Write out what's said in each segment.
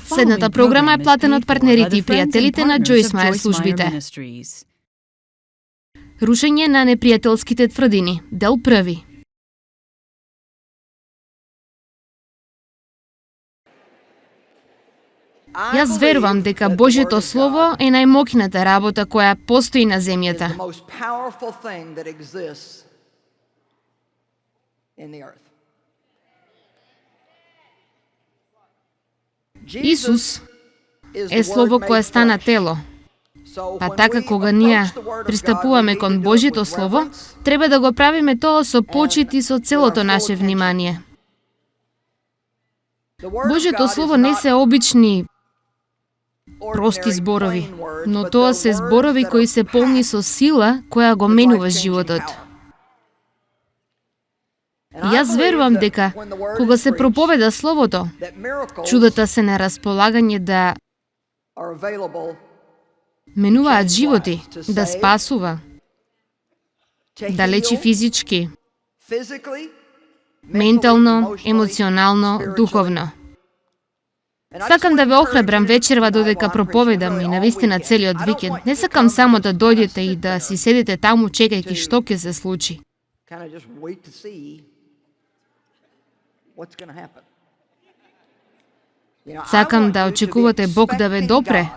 Следната програма е платена од партнерите и пријателите на Джойс Мајер службите. Рушење на непријателските тврдини, дел први. Јас верувам дека Божјото Слово е најмокната работа која постои на земјата. Исус е Слово кое стана тело. Па така кога ние пристапуваме кон Божјото Слово, треба да го правиме тоа со почит и со целото наше внимание. Божјото Слово не се обични прости зборови, но тоа се зборови кои се полни со сила која го менува животот. Јас верувам дека кога се проповеда Словото, чудата се на располагање да менуваат животи, да спасува, да лечи физички, ментално, емоционално, духовно. Сакам да ве охрабрам вечерва додека проповедам и навистина целиот викенд. Не сакам само да дојдете и да си седите таму чекајќи што ќе се случи. Сакам да очекувате Бог да ве допре.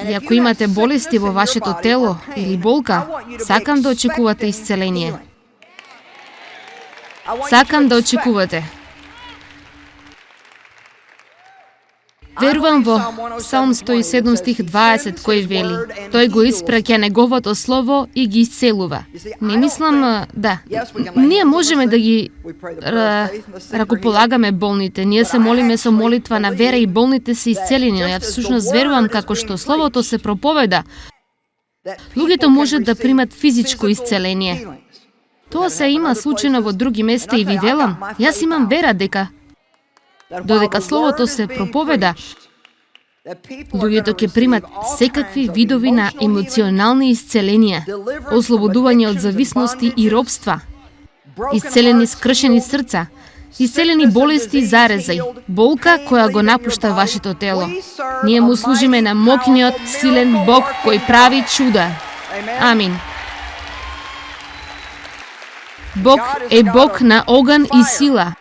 И ако имате болести во вашето тело или болка, сакам да очекувате исцеление. Сакам да очекувате. Верувам во Псалм 107 стих 20 кој вели: Тој го испраќа неговото слово и ги исцелува. Не мислам, ние можеме да ги ракополагаме болните. Ние се молиме со молитва на вера и болните се исцелени. Ја всушност верувам како што словото се проповеда, луѓето можат да примат физичко исцеление. Тоа се има случајно во други места и ви велам, јас имам вера дека додека Словото се проповеда, луѓето ќе примат секакви видови на емоционални исцеленија, ослободување од зависности и робства, исцелени скршени срца, исцелени болести и зарезај, болка која го напушта вашето тело. Ние му служиме на мокниот, силен Бог кој прави чуда. Амин. Бог е Бог на оган и сила,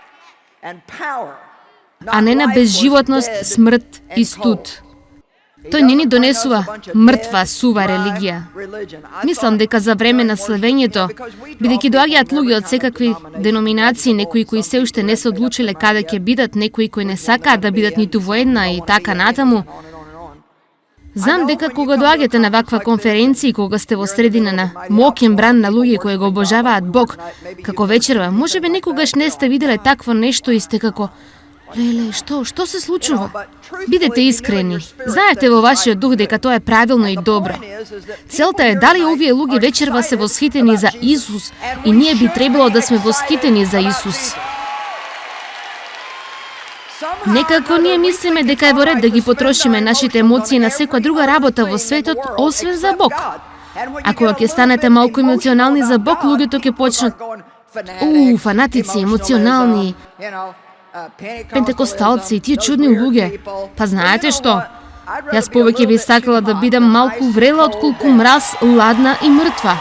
а не на безживотност, смрт и студ. Тој не ни донесува мртва, сува религија. Мислам дека за време на славењето, бидејќи доаѓаат луѓе од секакви деноминации, некои кои се уште не се одлучиле каде ќе бидат, некои кои не сакаат да бидат ниту во една и така натаму. Знам дека кога доаѓате на ваква конференција, кога сте во средина на мокен бран на луѓе кои го обожаваат Бог, како вечерва, можеби некогаш не сте виделе такво нешто и сте како: леле, што се случува? Бидете искрени. Знаете во вашиот дух дека тоа е правилно и добро. Целта е дали овие луѓе вечерва се восхитени за Исус и ние би требало да сме восхитени за Исус. Некако ние мислиме дека е во ред да ги потрошиме нашите емоции на секоја друга работа во светот, освен за Бог. А кога ќе станете малку емоционални за Бог, луѓето ќе почнат: фанатици, емоционални, пентекосталци и тие чудни луѓе. Па знаете што? Јас повеќе би сакала да бидам малку врела отколку мраз, ладна и мртва.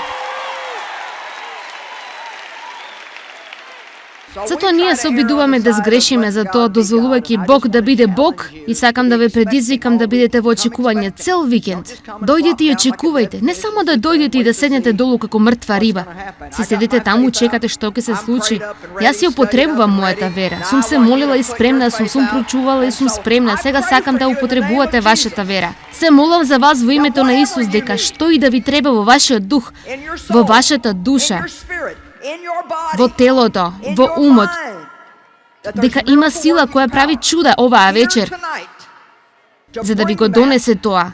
Затоа ние се обидуваме да сгрешиме, затоа дозволувајќи Бог да биде Бог, и сакам да ве предизвикам да бидете во очекување цел викенд. Дојдете и очекувајте, не само да дојдете и да седнете долу како мртва риба. Си седите таму, чекате што ќе се случи. Јас ја употребувам мојата вера. Сум се молила и спремна сум прочувала и сум спремна. Сега сакам да употребувате вашата вера. Се молам за вас во името на Исус дека што и да ви треба во вашиот дух, во вашата душа, во телото, во умот, дека има сила која прави чуда оваа вечер, за да ви го донесе тоа.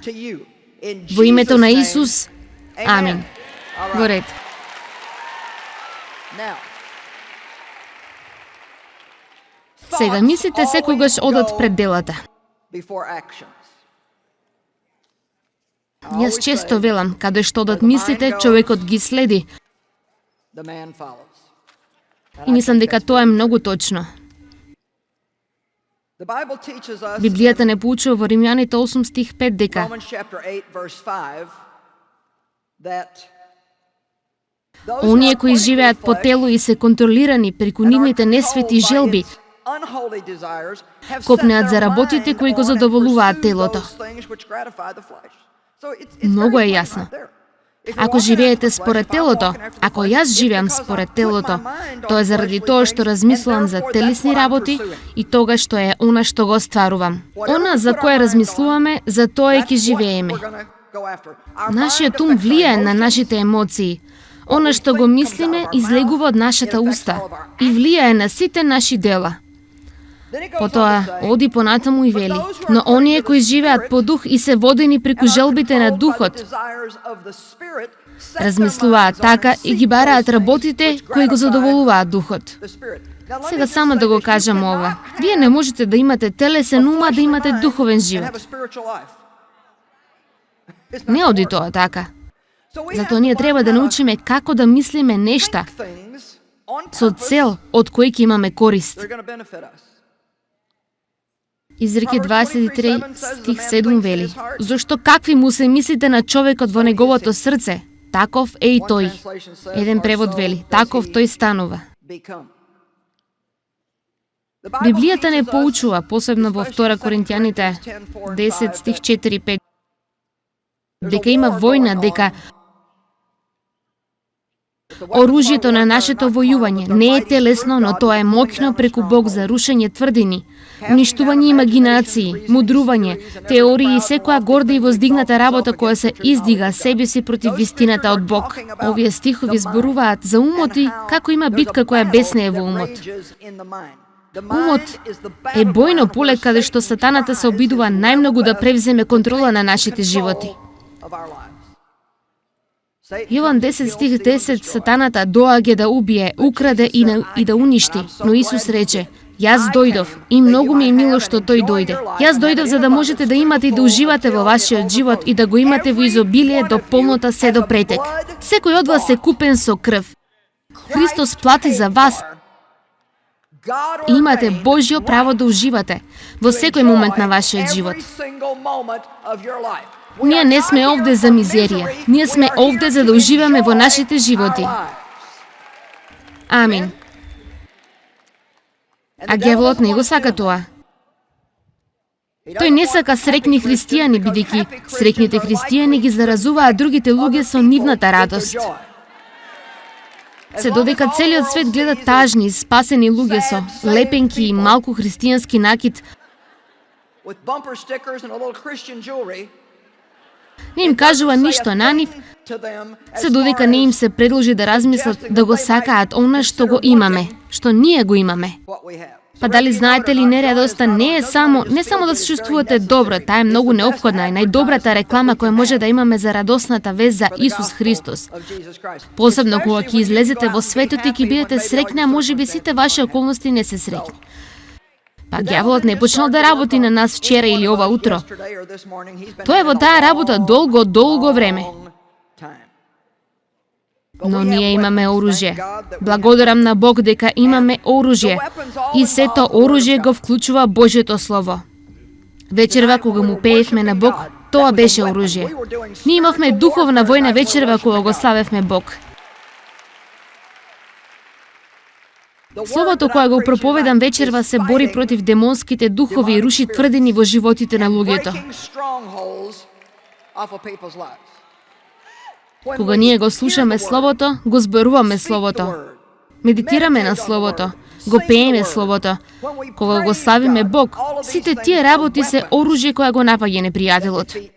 Во името на Исус, амин. Во ред. Сега мислите секогаш одат пред делата. Јас често велам, каде што одат мислите, човекот ги следи. И мислам дека тоа е многу точно. Библијата не поучува во Римјаните 8 стих 5 дека оние кои живеат по тело и се контролирани преку нивните несвети желби, копнеат за работите кои го задоволуваат телото. Многу е јасно. Ако живеете според телото, ако јас живеам според телото, тоа е заради тоа што размислувам за телесни работи и тога што е она што го стварувам. Она за кое размислуваме, за тоа ќе живееме. Нашиот ум влијае на нашите емоции. Она што го мислиме излегува од нашата уста и влијае на сите наши дела. Потоа, оди понатаму и вели, но оние кои живеат по дух и се водени преку желбите на духот, размислуваат така и ги бараат работите кои го задоволуваат духот. Сега само да го кажам ова. Вие не можете да имате телесен ум, а да имате духовен живот. Не оди тоа така. Затоа ние треба да научиме како да мислиме нешта со цел од кои ќе имаме корист. Изреки 23 стих 7 вели: зошто какви му се мислите на човекот во неговото срце, таков е и тој. Еден превод вели: таков тој станува. Библијата не поучува, посебно во 2 Коринтијаните 10 стих 4-5, дека има војна, дека оружјето на нашето војување не е телесно, но тоа е моќно преку Бог за рушење тврдини, уништување имагинации, мудрување, теории и секоја горда и воздигната работа која се издига себе си против вистината од Бог. Овие стихови зборуваат за умот и како има битка која беснее во умот. Умот е бојно поле каде што сатаната се обидува најмногу да превземе контрола на нашите животи. Јован 10 стих 10, сатаната доаѓа да убие, украде и да уништи, но Исус рече: јас дојдов и многу ми е мило што тој дојде. Јас дојдов за да можете да имате и да уживате во вашиот живот и да го имате во изобилие до полнота се до претек. Секој од вас е купен со крв. Христос плати за вас. И имате Божјо право да уживате во секој момент на вашиот живот. Ние не сме овде за мизерија. Ние сме овде за да уживаме во нашите животи. Амин. А ѓаволот не го сака тоа. Тој не сака среќни христијани, бидејќи среќните христијани ги заразуваат другите луѓе со нивната радост. Се додека целиот свет гледа тажни, спасени луѓе со лепенки и малку христијански накид, не им кажува ништо на нив, се додека не им се предложи да размислат да го сакаат она што го имаме, што ние го имаме. Па дали знаете ли, нерадоста не само да се чувствувате добро, таа е многу неопходна и најдобрата реклама која може да имаме за радосната вест за Исус Христос. Посебно кога ќе излезете во светот и ќе бидете среќни, а можеби сите ваши околности не се среќни. Па ѓаволот не почнал да работи на нас вчера или ова утро. Тоа е во таа работа долго време. Но ние имаме оружје. Благодарам на Бог дека имаме оружје. И сето оружје го вклучува Божјото Слово. Вечерва кога му пеевме на Бог, тоа беше оружје. Ние имавме духовна војна вечерва кога го славевме Бог. Словото кое го проповедам вечерва се бори против демонските духови и руши тврдини во животите на луѓето. Кога ние го слушаме Словото, го зборуваме Словото. Медитираме на Словото, го пееме Словото. Кога го славиме Бог, сите тие работи се оружје која го напаѓа непријателот.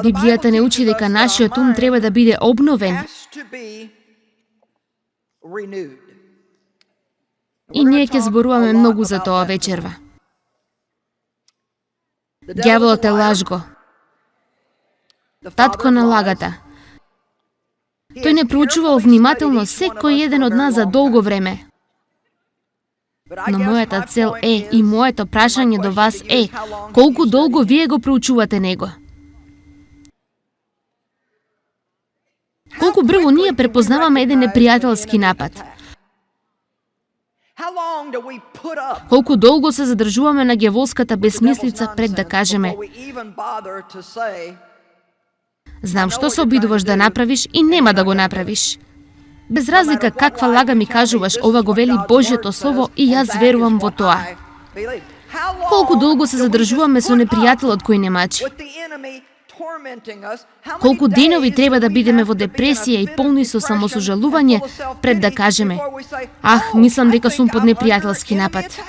Библијата не учи дека нашиот ум треба да биде обновен. И ние ќе зборуваме многу за тоа вечерва. Ѓаволот е лажго. Татко на лагата. Тој не проучувал внимателно секој еден од нас за долго време. Но мојата цел е и моето прашање до вас е: колку долго вие го проучувате него? Колку брзо ние препознаваме еден непријателски напад? Колку долго се задржуваме на ѓаволската бесмислица пред да кажеме: знам што се обидуваш да направиш и нема да го направиш. Без разлика каква лага ми кажуваш, ова го вели Божјето Слово и јас верувам во тоа. Колку долго се задржуваме со непријателот кој не мачи? Колку денови треба да бидеме во депресија и полни со самосожалување пред да кажеме: ах, мислам дека сум под непријателски напад.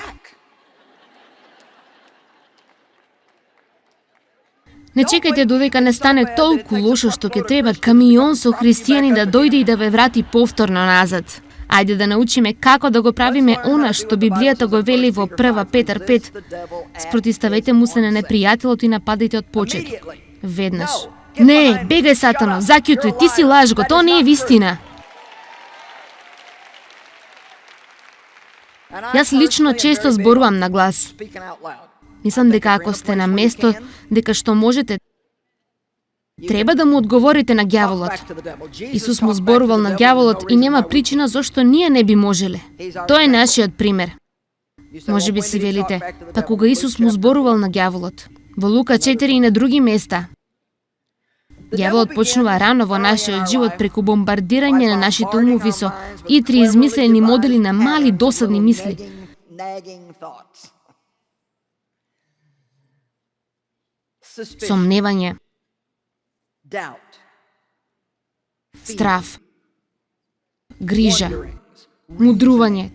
Не чекајте додека не стане толку лошо што ќе треба камион со христијани да дојде и да ве врати повторно назад. Ајде да научиме како да го правиме она што Библијата го вели во 1 Петар 5. Спротиставете му се на непријателот и нападајте од почеток. Веднаш. Не, бегај Сатано, закјутуј, ти си лажго, тоа не е вистина. Јас лично често зборувам на глас. Мислам дека ако сте на место дека што можете, треба да му одговорите на ѓаволот. Исус му зборувал на ѓаволот и нема причина зошто ние не би можеле. Тоа е нашиот пример. Може би си велите, па кога Исус му зборувал на ѓаволот? Во Лука 4 и на други места. Ѓаволот почнува рано во нашиот живот преку бомбардирање на нашите умови со итри измислени модели на мали досадни мисли. Сомневање, страв, грижа, мудрување,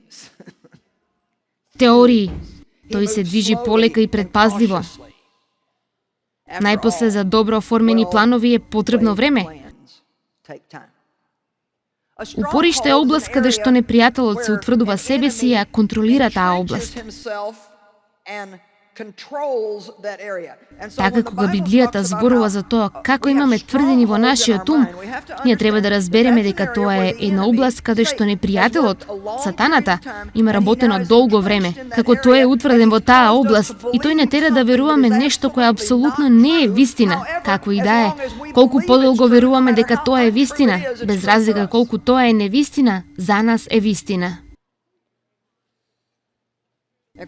теории. Тој се движи полека и предпазливо. Најпосле за добро оформени планови е потребно време. Упориште е област каде што непријателот се утврдува себе си и ја контролира таа област. Така кога Библијата зборува за тоа како имаме тврдини во нашиот ум, ние треба да разбереме дека тоа е една област каде што непријателот, сатаната, има работено долго време, како тој е утврден во таа област и тој не тера да веруваме нешто кое апсолутно не е вистина, како и да е. Колку подолго веруваме дека тоа е вистина, без разлика колку тоа е невистина, за нас е вистина.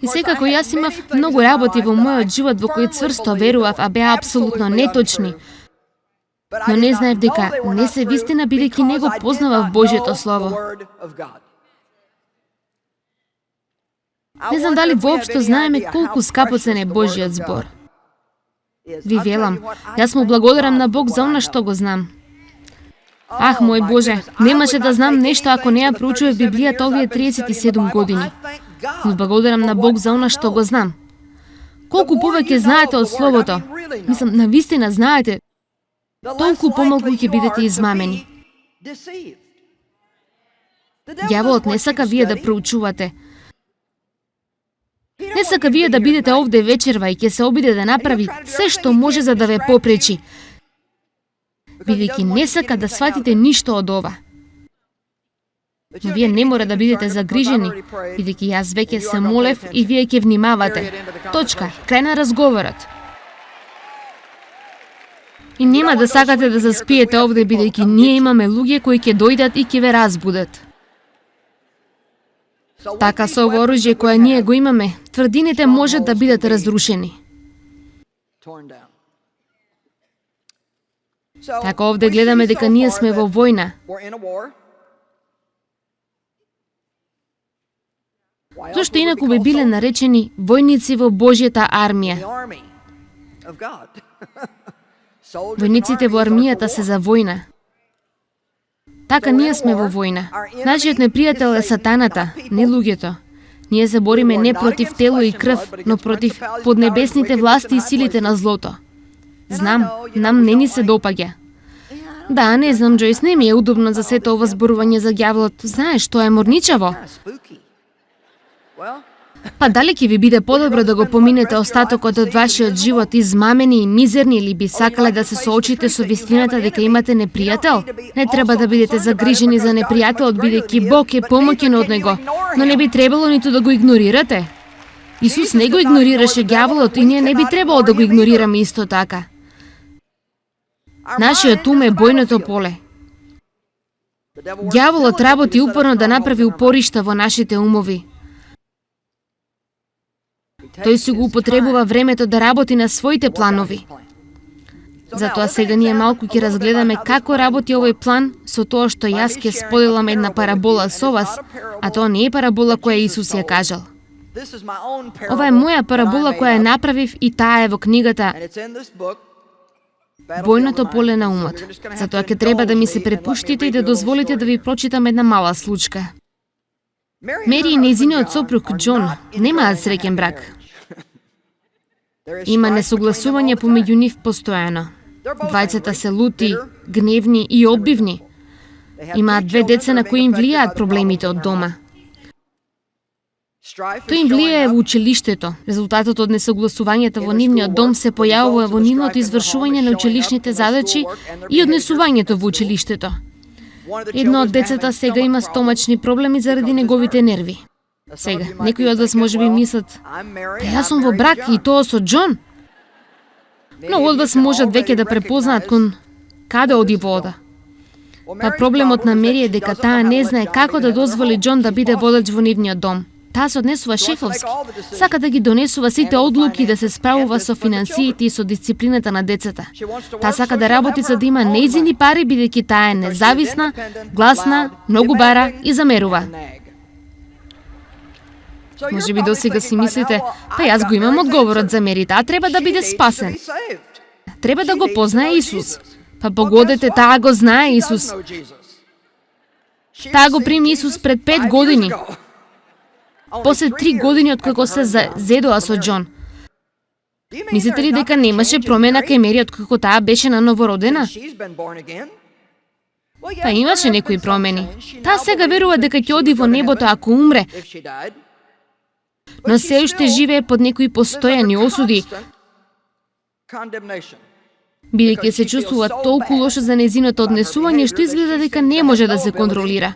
И секако јас имав многу работи во мојот живот во кои цврсто верував, а беа апсолутно неточни. Но не знаев дека не се вистина бидејќи не го познавав Божјето Слово. Не знам дали воопшто знаеме колку скапоцен е Божјиот збор. Ви велам, јас му благодарам на Бог за она што го знам. Ах, мој Боже, немаше да знам нешто ако не ја проучував Библијата овие 37 години. Но благодарам на Бог за она што го знам. Колку повеќе знаете од Словото, мислам, навистина знаете, толку помалку ќе бидете измамени. Ѓаволот не сака вие да проучувате. Не сака вие да бидете овде вечерва и ќе се обиде да направи се што може за да ве попречи, бидејќи не сака да сватите ништо од ова. Но вие не мора да бидете загрижени, бидејќи јас веќе се молев и вие ќе внимавате. Точка, крај на разговорот. И нема да сакате да заспиете овде, бидејќи ние имаме луѓе кои ќе дојдат и ќе ве разбудат. Така со ово оружје кое ние го имаме, тврдините можат да бидат разрушени. Така овде гледаме дека ние сме во војна. Зошто инаку би биле наречени војници во Божјата армија? Војниците во армијата се за војна. Така ние сме во војна. Нашиот непријател е сатаната, не луѓето. Ние се бориме не против тело и крв, но против поднебесните власти и силите на злото. Знам, нам не ни се допаѓа. Да, не знам, Джойс, не ми е удобно за сето ова зборување за ѓаволот. Знаеш, тоа е морничаво. Па дали ќе ви биде подобро да го поминете остатокот од вашиот живот измамени и мизерни или би сакале да се соочите со вистината дека имате непријател? Не треба да бидете загрижени за непријателот, бидејќи Бог е помоќен од него, но не би требало ниту да го игнорирате. Исус не го игнорираше ѓаволот и ние не би требало да го игнорираме исто така. Нашиот ум е бојното поле. Ѓаволот работи упорно да направи упоришта во нашите умови. Тој си го употребува времето да работи на своите планови. Затоа сега ние малку ќе разгледаме како работи овој план со тоа што јас ќе споделам една парабола со вас, а тоа не е парабола која Исус ја кажал. Ова е моја парабола која ја направив и таа е во книгата Бојното поле на умот. Затоа ќе треба да ми се препуштите и да дозволите да ви прочитам една мала случка. Мери и нејзиниот сопруг Џон немаат среќен брак. Има несогласување помеѓу нив постојано. Двајцата се лути, гневни и обивни. Имаат две деца на кои им влијаат проблемите од дома. Тој им влијае во училиштето. Резултатот од несогласувањето во нивниот дом се појавува во нивното извршување на училишните задачи и однесувањето во училиштето. Едно од децата сега има стомачни проблеми заради неговите нерви. Сега, некои од вас можеби мислат, јас сум во брак и тоа со Џон. Многу од вас можат веќе да препознаат кон каде оди вода. Па проблемот на Мери е дека таа не знае како да дозволи Џон да биде водач во нивниот дом. Таа се однесува шефовски. Сака да ги донесува сите одлуки, да се справува со финансиите и со дисциплината на децата. Таа сака да работи за да има нејзини пари, бидејќи таа е независна, гласна, многу бара и замерува. Може би досега си мислите, па јас го имам одговорот за Мери, таа треба да биде спасен. Треба да го познае Исус. Па погодете, таа го знае Исус. Таа го прими Исус пред 5 години. После 3 години откако се зедоа со Џон. Мислите ли дека немаше промена кај Мери откако таа беше на новородена? Па имаше некои промени. Таа сега верува дека ќе оди во небото ако умре, но се уште живее под некои постојани осуди, бидејќи се чувствува толку лошо за нејзиното однесување што изгледа дека не може да се контролира.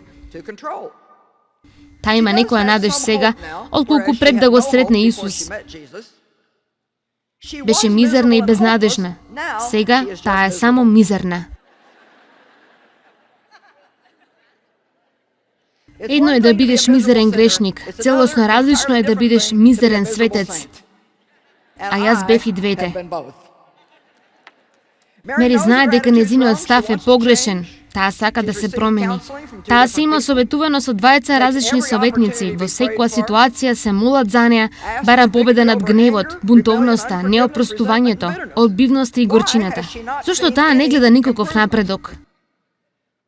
Таа има некоја надеж сега, отколку пред да го сретне Исус. Беше мизерна и безнадежна. Сега таа е само мизерна. Едно е да бидеш мизерен грешник, целосно различно е да бидеш мизерен светец. А јас бев и двете. Мери знае дека нејзиниот став е погрешен. Таа сака да се промени. Таа се има советувано со 20 различни советници. Во секоја ситуација се молат за неа, бара победа над гневот, бунтовноста, неопростувањето, одбивноста и горчината. Зошто таа не гледа никаков напредок?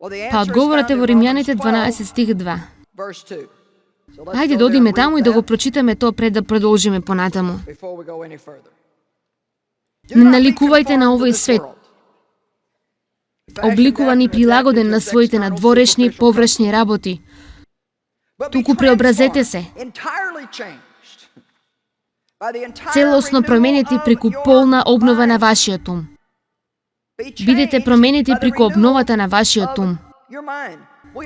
Па одговорот е во Римјаните 12 стих 2. Хајде да одиме таму и да го прочитаме тоа пред да продолжиме понатаму. Не наликувајте на овој свет, обликуван и прилагоден на своите надворешни, површни работи. Туку преобразете се. Целосно променети преку полна обнова на вашиот ум. Бидете променети преку обновата на вашиот ум.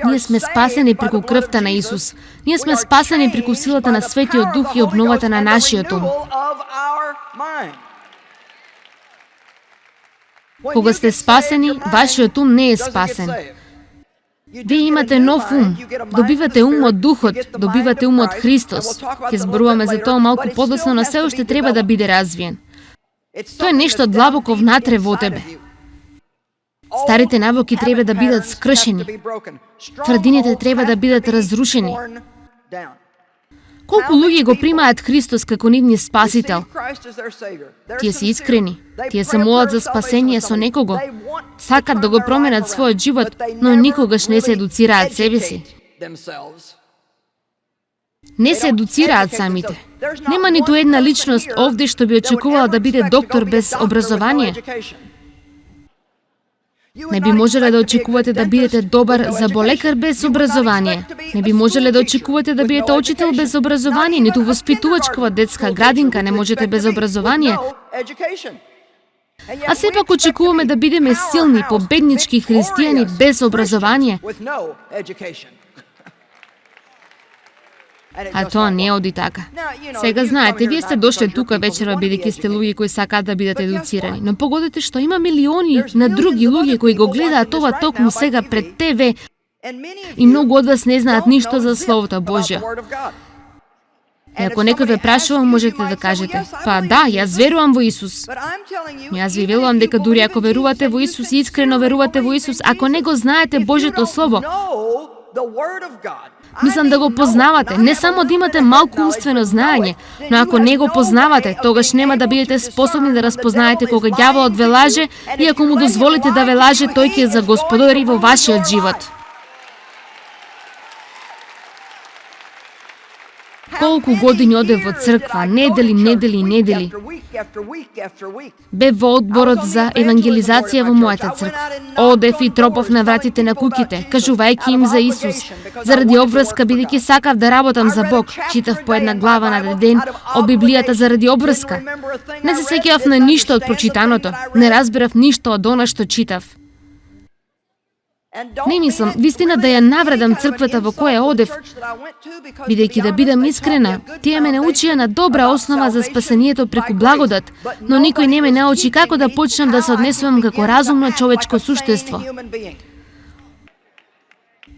Ние сме спасени преку крвта на Исус. Ние сме спасени преку силата на Светиот Дух и обновата на нашиот ум. Кога сте спасени, вашиот ум не е спасен. Вие имате нов ум, добивате ум од Духот, добивате ум од Христос. Ќе зборуваме за тоа малку подоцна, но се уште треба да биде развиен. Тоа е нешто длабоко внатре во тебе. Старите навоки треба да бидат скршени. Тврдините треба да бидат разрушени. Колку луѓе го примаат Христос како нивни спасител? Тие се искрени, тие се молат за спасение со некого, сакат да го променат својот живот, но никогаш не се едуцираат себе си. Не се едуцираат самите. Нема ниту една личност овде што би очекувала да биде доктор без образование. Не би можеле да очекувате да бидете добар заболекар без образование. Не би можеле да очекувате да бидете учител без образование, ниту воспитувачка во детска градинка не можете без образование. А сепак очекуваме да бидеме силни, победнички христијани без образование. А тоа не оди така. Сега знаете, вие сте дошле тука вечерва бидејќи сте луѓе кои сакаат да бидат едуцирани, но погодете што има милиони на други луѓе кои го гледаат ова токму сега пред ТВ и многу од вас не знаат ништо за Словото Божјо. И ако некој ве прашува, можете да кажете: па да, јас верувам во Исус. Но јас ви велувам дека дури ако верувате во Исус и искрено верувате во Исус, ако не го знаете Божјото Слово, мислам да го познавате, не само да имате малку умствено знаење, но ако не го познавате, тогаш нема да бидете способни да распознаете кога ѓаволот ве лаже и ако му дозволите да ве лаже, тој ќе загосподари во вашиот живот. Колку години одев во црква, недели. Бев во одборот за евангелизација во мојата црква. Одев и тропов на вратите на куќите, кажувајќи им за Исус. Заради обврска, бидејќи сакав да работам за Бог, читав по една глава на ден од Библијата заради обврска. Не се сеќавав на ништо од прочитаното, не разбирав ништо од она што читав. Не мислам, вистина да ја навредам црквата во која одев, бидејќи да бидам искрена, тие ме научија на добра основа за спасението преку благодат, но никој не ме научи како да почнам да се однесувам како разумно човечко суштество.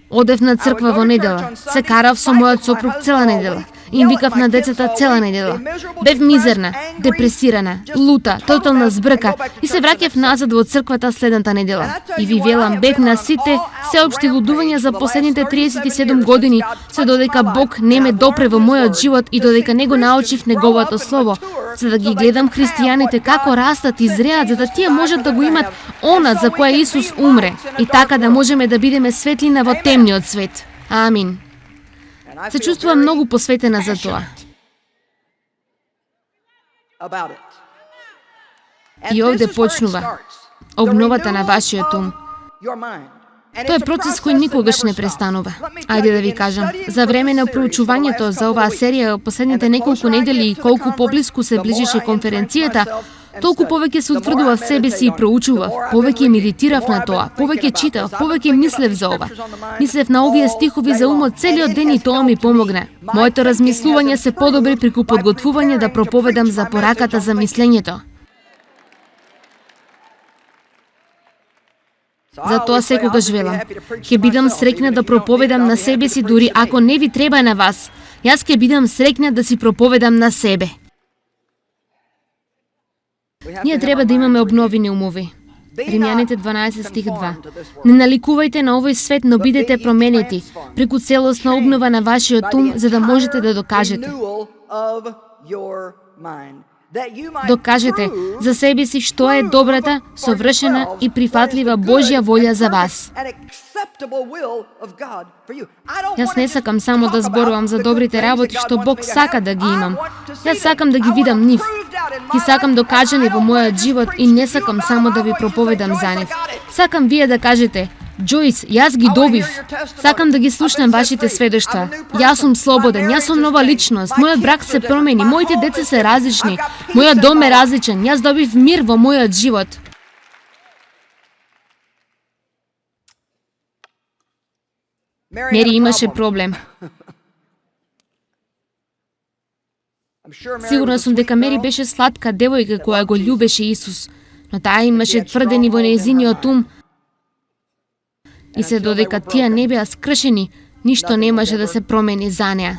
Одев на црква во недела, се карав со мојот сопруг цела недела, им викав на децата цела недела. Бев мизерна, депресирана, лута, тотална збрка и се враќав назад во црквата следната недела. И ви велам, бев на сите сеопшти лудувања за последните 37 години, се додека Бог не ме допре во мојот живот и додека не го научив Неговото Слово, за да ги гледам христијаните како растат и зреат, за да тие можат да го имат она за која Исус умре, и така да можеме да бидеме светлина во темниот свет. Амин. Се чувствувам многу посветена за тоа. И овде почнува обновата на вашиот ум. Тоа е процес кој никогаш не престанува. Ајде да ви кажам, за време на проучувањето за оваа серија последните неколку недели и колку поблиску се ближеше конференцијата, толку повеќе се утврдував себе си и проучував, повеќе медитирав на тоа, повеќе читав, повеќе мислев за ова. Мислев на овие стихови за умот целиот ден и тоа ми помогна. Моето размислување се подобри преку подготвување да проповедам за пораката за мислењето. Затоа секогаш велам, ќе бидам среќна да проповедам на себе си дури ако не ви треба на вас. Јас ќе бидам среќна да си проповедам на себе. Ние треба да имаме обновени умови. Римјаните 12 стих 2. Не наликувајте на овој свет, но бидете променети преку целосна обнова на вашиот ум, за да можете да докажете за себе си што е добрата, совршена и прифатлива Божја волја за вас. Јас не сакам само да зборувам за добрите работи што Бог сака да ги имам. Јас сакам да ги видам нив. Ги сакам докажани во мојот живот и не сакам само да ви проповедам за нив. Сакам вие да кажете: Джојс, јас ги добив. Сакам да ги слушнам вашите сведоштва. Јас сум слободен, јас сум нова личност, мојот брак се промени, моите деца се различни, мојот дом е различен, јас добив мир во мојот живот. Мери имаше проблем. Сигурна сум дека Мери беше сладка девојка која го љубеше Исус, но таа имаше тврдени во нејзиниот ум и се додека тие не беа скршени, ништо не може да се промени за неа.